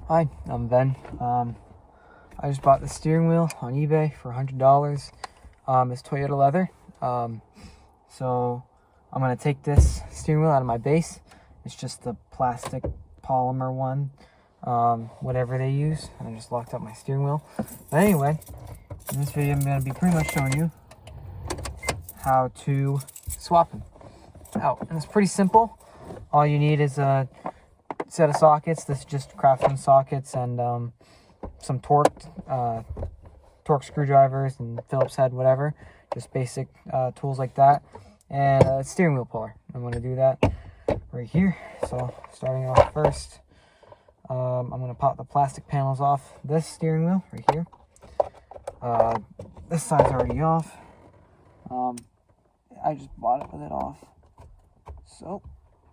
Hi, I'm Ben. I just bought the steering wheel on eBay for $100. It's Toyota leather. So I'm going to take this steering wheel out of my base. It's just the plastic polymer one, whatever they use. I just locked up my steering wheel. But anyway, in this video I'm going to be pretty much showing you how to swap them out. And it's pretty simple. All you need is a set of sockets. This is just Craftsman sockets and some torque screwdrivers and Phillips head, whatever. Just basic tools like that. And a steering wheel puller. I'm going to do that right here. So starting off first, I'm going to pop the plastic panels off this steering wheel right here. This side's already off. I just bought it with it off. So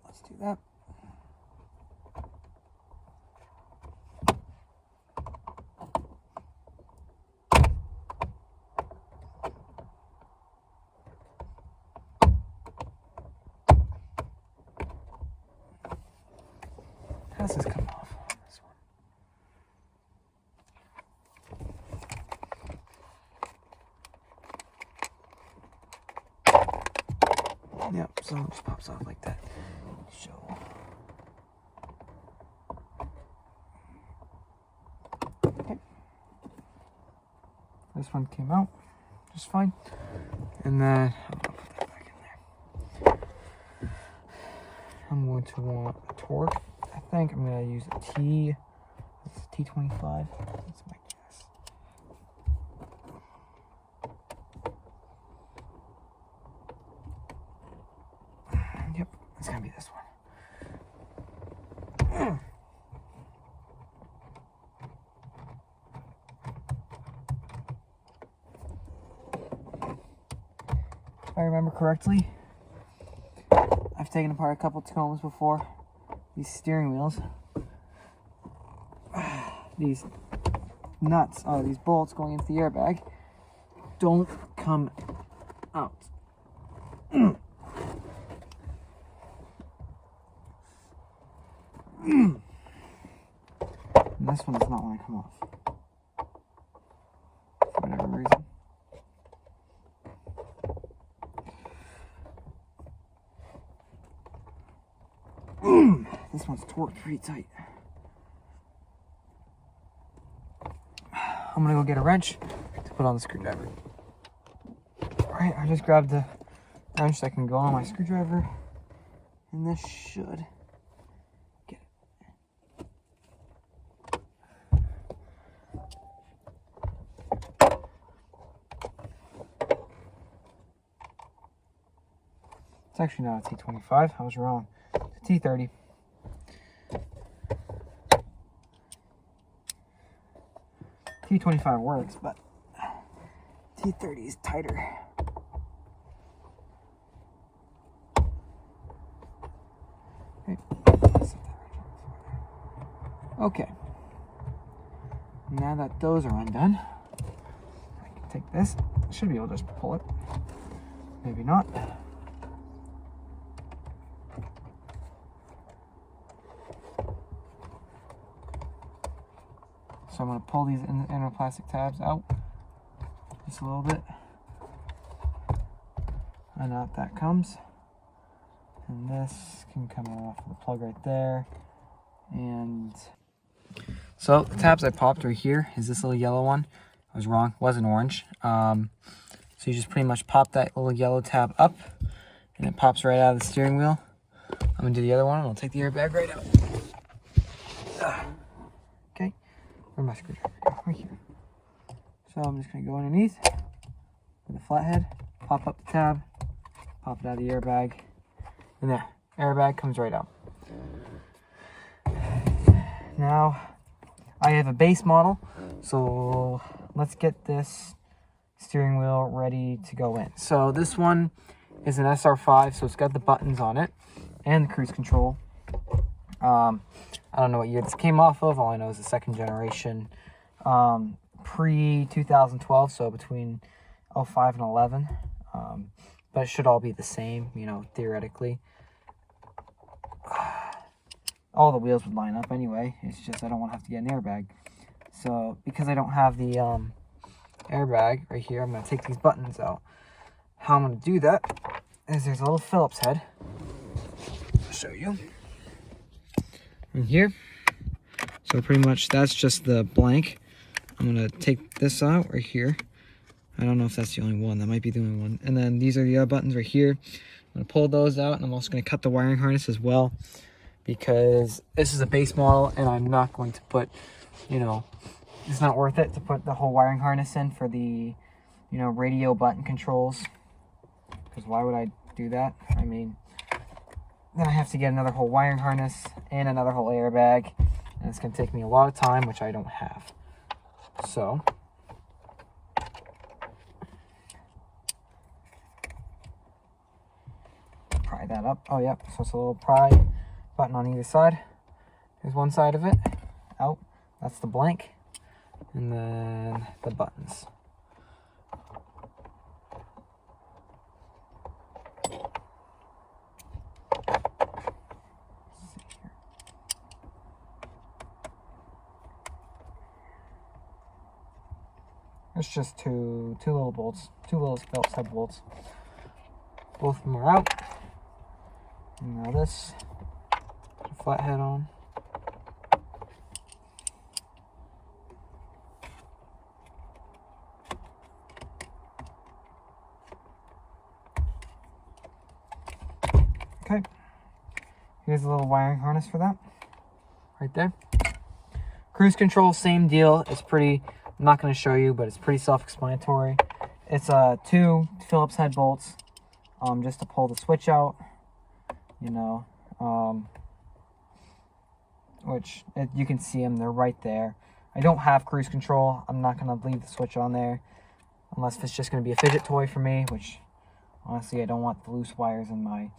let's do that. How does this come off on this one? Yep, so it just pops off like that. So okay. This one came out just fine. And then I'm gonna put that back in there. I'm going to want a torque. I think I'm going to use a T25. That's my guess. Yep, it's going to be this one. If I remember correctly, I've taken apart a couple Tacomas before. These steering wheels, these nuts, these bolts going into the airbag don't come out. And this one does not want to come off for whatever reason. This one's torqued pretty tight. I'm gonna go get a wrench to put on the screwdriver. Alright, I just grabbed the wrench that can go on my screwdriver, and this should get it. It's actually not a T25, I was wrong. It's a T30. T25 works, but T30 is tighter. Okay. Now that those are undone, I can take this. I should be able to just pull it. Maybe not. So I'm going to pull these inner plastic tabs out just a little bit. And out that comes. And this can come off the plug right there. And so the tabs I popped right here is this little yellow one. I was wrong, it wasn't orange. So you just pretty much pop that little yellow tab up and it pops right out of the steering wheel. I'm going to do the other one and I'll take the airbag right out. Okay. Where'd my screwdriver go? Right here. So I'm just going to go underneath with a flathead, pop up the tab, pop it out of the airbag, and there, airbag comes right out. Now, I have a base model, so let's get this steering wheel ready to go in. So this one is an SR5, so it's got the buttons on it, and the cruise control. I don't know what year this came off of. All I know is the second generation, pre-2012, so between 05 and 11. But it should all be the same, you know, theoretically. all the wheels would line up anyway. It's just I don't want to have to get an airbag. So because I don't have the airbag right here, I'm going to take these buttons out. How I'm going to do that is there's a little Phillips head. I'll show you. In here. So pretty much that's just the blank. I'm going to take this out right here. I don't know if that's the only one. That might be the only one. And then these are the other buttons right here. I'm going to pull those out, and I'm also going to cut the wiring harness as well, because this is a base model and I'm not going to put, you know, it's not worth it to put the whole wiring harness in for the, you know, radio button controls. Because why would I do that? I mean, then I have to get another whole wiring harness and another whole airbag, and it's going to take me a lot of time, which I don't have. So pry that up. Oh, yep. So it's a little pry button on either side. There's one side of it out. That's the blank. And then the buttons. It's just two little bolts, two little Phillips head bolts. Both of them are out. And now this, put a flat head on. Okay, here's a little wiring harness for that, right there. Cruise control, same deal. It's pretty, I'm not going to show you, but it's pretty self-explanatory. It's 2 Phillips head bolts, just to pull the switch out, you know, which you can see them, they're right there. I don't have cruise control. I'm not going to leave the switch on there unless it's just going to be a fidget toy for me, which honestly I don't want the loose wires in my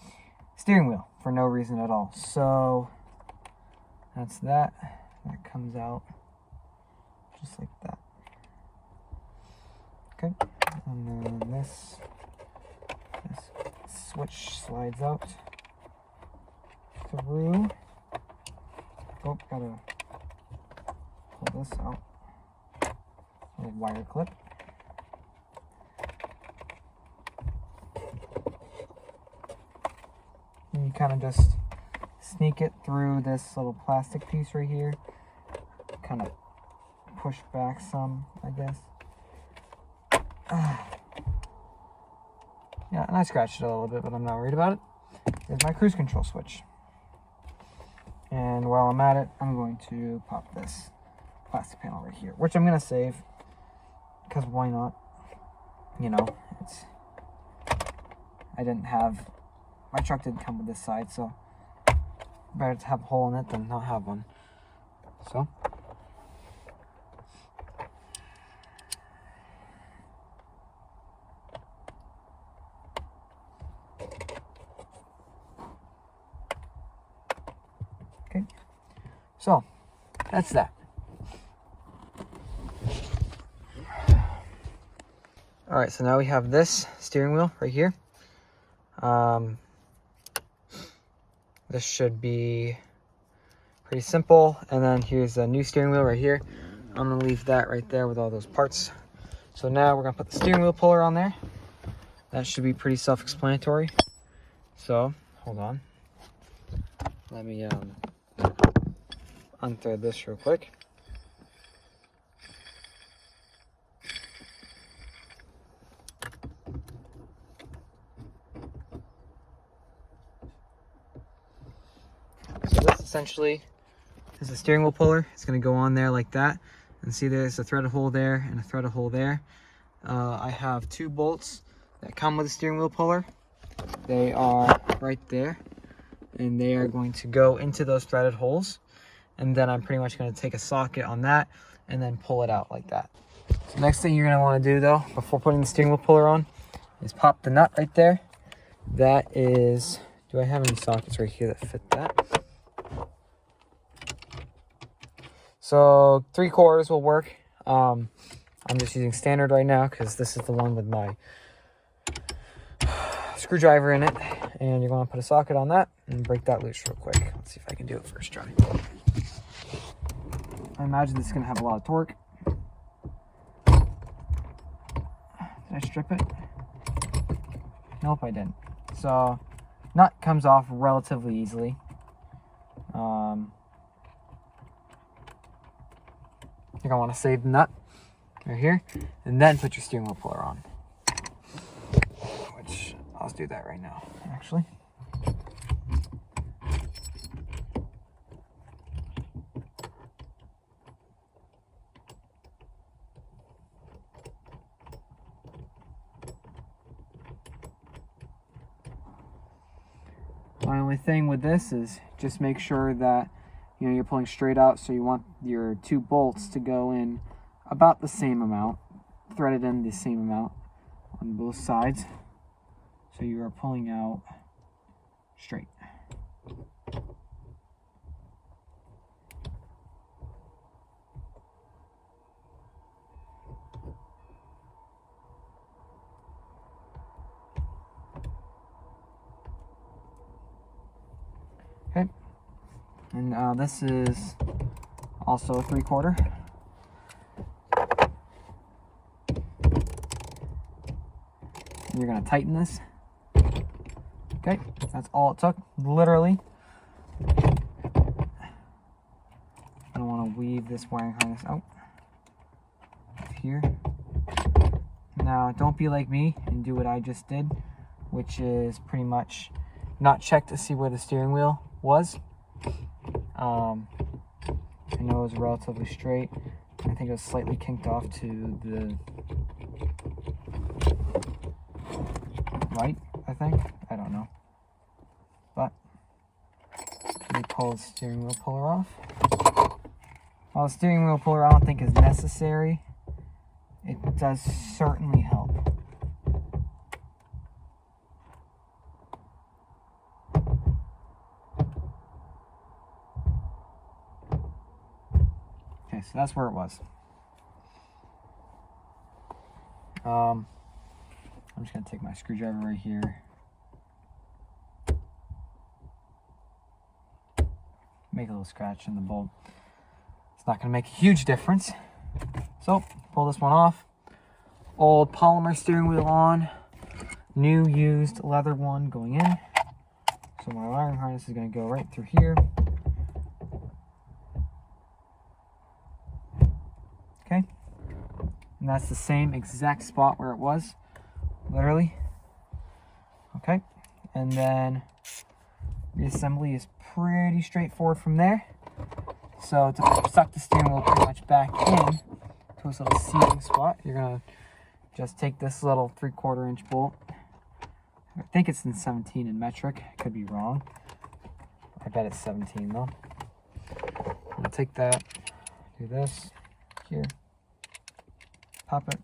steering wheel for no reason at all. So that's that. That comes out just like that. Okay, and then this switch slides out through. Oh, gotta pull this out. Little wire clip. And you kind of just sneak it through this little plastic piece right here. Kind of push back some, I guess. Yeah, and I scratched it a little bit, but I'm not worried about it. Here's my cruise control switch. And while I'm at it, I'm going to pop this plastic panel right here, which I'm going to save, because why not? You know, my truck didn't come with this side, so better to have a hole in it than not have one. So okay, so that's that. All right, so now we have this steering wheel right here. This should be pretty simple. And then here's a new steering wheel right here. I'm gonna leave that right there with all those parts. So now we're gonna put the steering wheel puller on there. That should be pretty self-explanatory. So, hold on. Let me unthread this real quick. So this essentially is a steering wheel puller. It's going to go on there like that. And see there's a threaded hole there and a threaded hole there. I have 2 bolts that come with the steering wheel puller. They are right there. And they are going to go into those threaded holes. And then I'm pretty much going to take a socket on that and then pull it out like that. So next thing you're going to want to do though, before putting the steering wheel puller on, is pop the nut right there. That is, do I have any sockets right here that fit that? So 3/4 will work. I'm just using standard right now because this is the one with my screwdriver in it. and you're going to put a socket on that and break that loose real quick. Let's see if I can do it first try. I imagine this is going to have a lot of torque. Did I strip it? Nope, I didn't. So, nut comes off relatively easily. You're going to want to save the nut right here, and then put your steering wheel puller on. Which, I'll do that right now, actually. My only thing with this is just make sure that you're pulling straight out, so you want your two bolts to go in about the same amount, threaded in the same amount on both sides, so you are pulling out straight. Okay, and this is also a 3/4. You're going to tighten this. Okay, that's all it took, literally. I don't want to weave this wiring harness out here. Now, don't be like me and do what I just did, which is pretty much not check to see where the steering wheel was. I know it was relatively straight. I think it was slightly kinked off to the right, I think. I don't know. But let me pull the steering wheel puller off. While the steering wheel puller I don't think is necessary, it does certainly help. Okay, so that's where it was. I'm just going to take my screwdriver right here. Make a little scratch in the bolt. It's not going to make a huge difference. So, pull this one off. Old polymer steering wheel on. New used leather one going in. So my wiring harness is going to go right through here. Okay. And that's the same exact spot where it was. Literally. Okay. And then reassembly is pretty straightforward from there. So to suck the steering wheel pretty much back in to its little seating spot, you're going to just take this little 3/4 inch bolt. I think it's in 17 in metric. I could be wrong. I bet it's 17 though. I'm going to take that, do this here, pop it.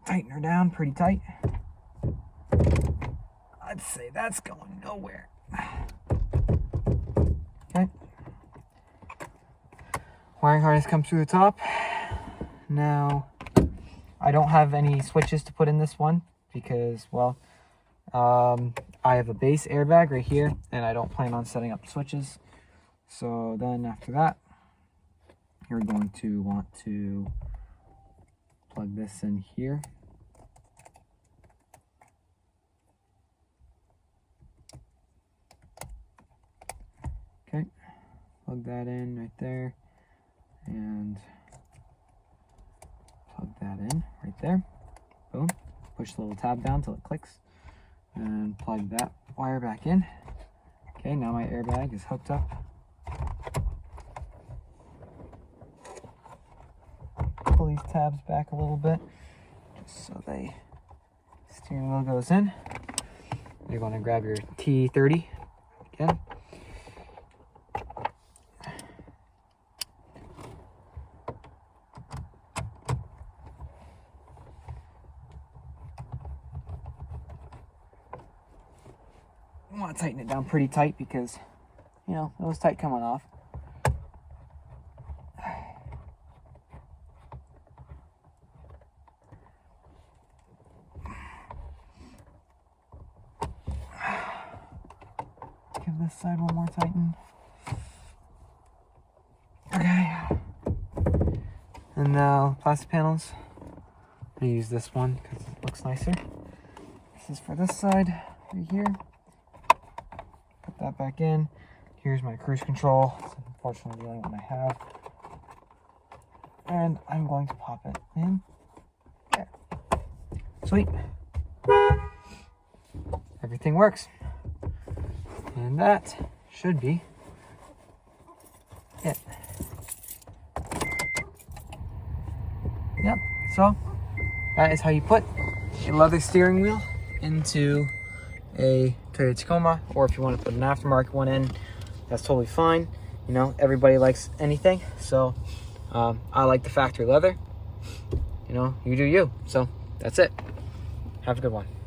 Tighten her down pretty tight. I'd say that's going nowhere. Okay. Wiring harness comes through the top. Now, I don't have any switches to put in this one because, well, I have a base airbag right here and I don't plan on setting up switches. So then after that, you're going to want to plug this in here. Okay, plug that in right there, and plug that in right there. Boom. Push the little tab down till it clicks, and plug that wire back in. Okay, now my airbag is hooked up. Pull these tabs back a little bit, just so the steering wheel goes in. You're going to grab your T30 again. You want to tighten it down pretty tight because, you know, it was tight coming off. give this side one more tighten. Okay. And now plastic panels. I'm gonna use this one because it looks nicer. This is for this side right here. Put that back in. Here's my cruise control. It's unfortunately the only one I have. And I'm going to pop it in there. Sweet. Everything works. And that should be it. Yep, so that is how you put a leather steering wheel into a Toyota Tacoma, or if you want to put an aftermarket one in, that's totally fine. You know, everybody likes anything, so I like the factory leather. You know, you do you. So that's it. Have a good one.